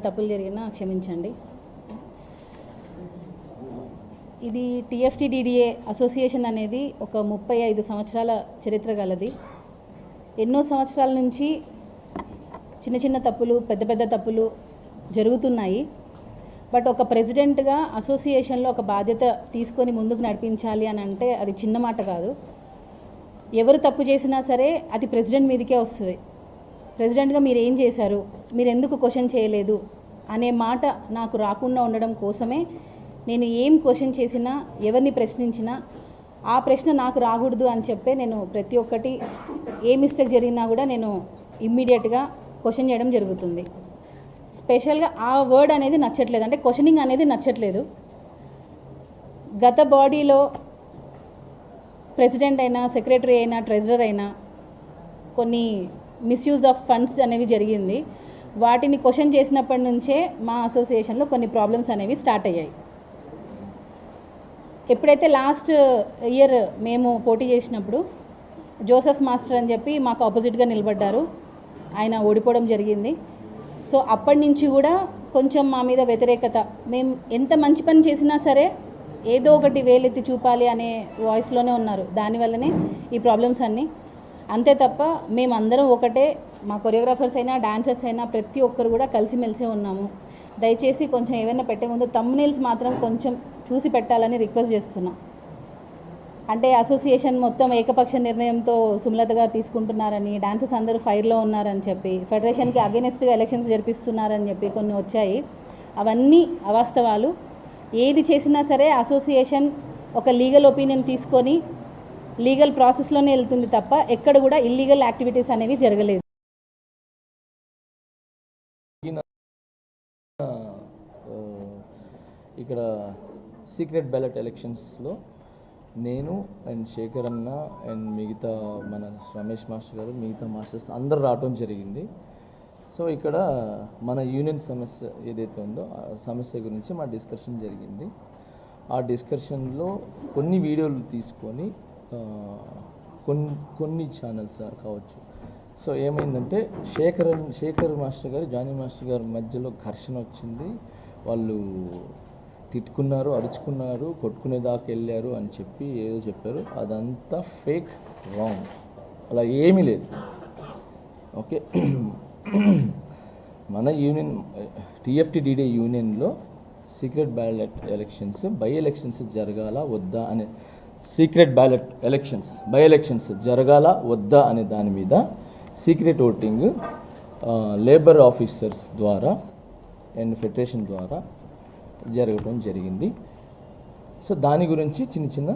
తప్పులు జరిగినా క్షమించండి. ఇది టీఎఫ్టీడీడీఏ అసోసియేషన్ అనేది ఒక 35 సంవత్సరాల చరిత్ర గలది. ఎన్నో సంవత్సరాల నుంచి చిన్న చిన్న తప్పులు, పెద్ద పెద్ద తప్పులు జరుగుతున్నాయి. బట్ ఒక ప్రెసిడెంట్గా అసోసియేషన్లో ఒక బాధ్యత తీసుకొని ముందుకు నడిపించాలి అని అంటే అది చిన్న మాట కాదు. ఎవరు తప్పు చేసినా సరే అది ప్రెసిడెంట్ మీదకే వస్తుంది. ప్రెసిడెంట్గా మీరు ఏం చేశారు, మీరు ఎందుకు క్వశ్చన్ చేయలేదు అనే మాట నాకు రాకుండా ఉండడం కోసమే నేను ఏం క్వశ్చన్ చేసినా, ఎవరిని ప్రశ్నించినా ఆ ప్రశ్న నాకు రాకూడదు అని చెప్పే నేను ప్రతి ఒక్కటి ఏ మిస్టేక్ జరిగినా కూడా నేను ఇమ్మీడియట్గా క్వశ్చన్ చేయడం జరుగుతుంది. స్పెషల్గా ఆ వర్డ్ అనేది నచ్చట్లేదు, అంటే క్వశ్చనింగ్ అనేది నచ్చట్లేదు. గత బాడీలో ప్రెసిడెంట్ అయినా, సెక్రటరీ అయినా, ట్రెజరర్ అయినా కొన్ని మిస్యూజ్ ఆఫ్ ఫండ్స్ అనేవి జరిగింది. వాటిని క్వశ్చన్ చేసినప్పటి నుంచే మా అసోసియేషన్లో కొన్ని ప్రాబ్లమ్స్ అనేవి స్టార్ట్ అయ్యాయి. ఎప్పుడైతే లాస్ట్ ఇయర్ మేము పోటీ చేసినప్పుడు జోసెఫ్ మాస్టర్ అని చెప్పి మాకు ఆపోజిట్గా నిలబడ్డారు, ఆయన ఓడిపోవడం జరిగింది. సో అప్పటి నుంచి కూడా కొంచెం మా మీద వ్యతిరేకత, మేము ఎంత మంచి పని చేసినా సరే ఏదో ఒకటి వేలెత్తి చూపాలి అనే వాయిస్లోనే ఉన్నారు. దానివల్లనే ఈ ప్రాబ్లమ్స్ అన్నీ. అంతే తప్ప మేమందరం ఒకటే, మా కొరియోగ్రాఫర్స్ అయినా, డాన్సర్స్ అయినా ప్రతి ఒక్కరు కూడా కలిసిమెలిసే ఉన్నాము. దయచేసి కొంచెం ఏమైనా పెట్టే ముందు థంబ్నెయిల్స్ మాత్రం కొంచెం చూసి పెట్టాలని రిక్వెస్ట్ చేస్తున్నాం. అంటే అసోసియేషన్ మొత్తం ఏకపక్ష నిర్ణయంతో సుమలత గారు తీసుకుంటున్నారని, డాన్సర్స్ అందరూ ఫైర్లో ఉన్నారని చెప్పి, ఫెడరేషన్కి అగెనిస్ట్గా ఎలక్షన్స్ జరిపిస్తున్నారని చెప్పి కొన్ని వచ్చాయి. అవన్నీ అవాస్తవాలు. ఏది చేసినా సరే అసోసియేషన్ ఒక లీగల్ ఒపీనియన్ తీసుకొని లీగల్ ప్రాసెస్లోనే వెళ్తుంది తప్ప ఎక్కడ కూడా ఇల్లీగల్ యాక్టివిటీస్ అనేవి జరగలేదు. ఇక్కడ సీక్రెట్ బ్యాలెట్ ఎలక్షన్స్లో నేను అండ్ శేఖర్ అన్న అండ్ మిగతా మన రమేష్ మాస్టర్ గారు, మిగతా మాస్టర్స్ అందరు రావడం జరిగింది. సో ఇక్కడ మన యూనియన్ సమస్య ఏదైతే ఉందో ఆ సమస్య గురించి మా డిస్కషన్ జరిగింది. ఆ డిస్కషన్లో కొన్ని వీడియోలు తీసుకొని కొన్ని ఛానల్స్ కావచ్చు. సో ఏమైందంటే శేఖర్ మాస్టర్ గారు, జానీ మాస్టర్ గారి మధ్యలో ఘర్షణ వచ్చింది. వాళ్ళు తిట్టుకున్నారు, అరుచుకున్నారు, కొట్టుకునేదాకా వెళ్ళారు అని చెప్పి ఏదో చెప్పారు. అదంతా ఫేక్, రాంగ్. అలా ఏమీ లేదు. ఓకే, మన యూనియన్ టీఎఫ్టీడీడీ యూనియన్లో secret ballot elections, by elections జరగాల వద్దా అనే, secret ballot elections, by elections జరగాల వద్దా అనే దాని మీద సీక్రెట్ ఓటింగ్ లేబర్ ఆఫీసర్స్ ద్వారా అండ్ ఫెడరేషన్ ద్వారా జరగడం జరిగింది. సో దాని గురించి చిన్న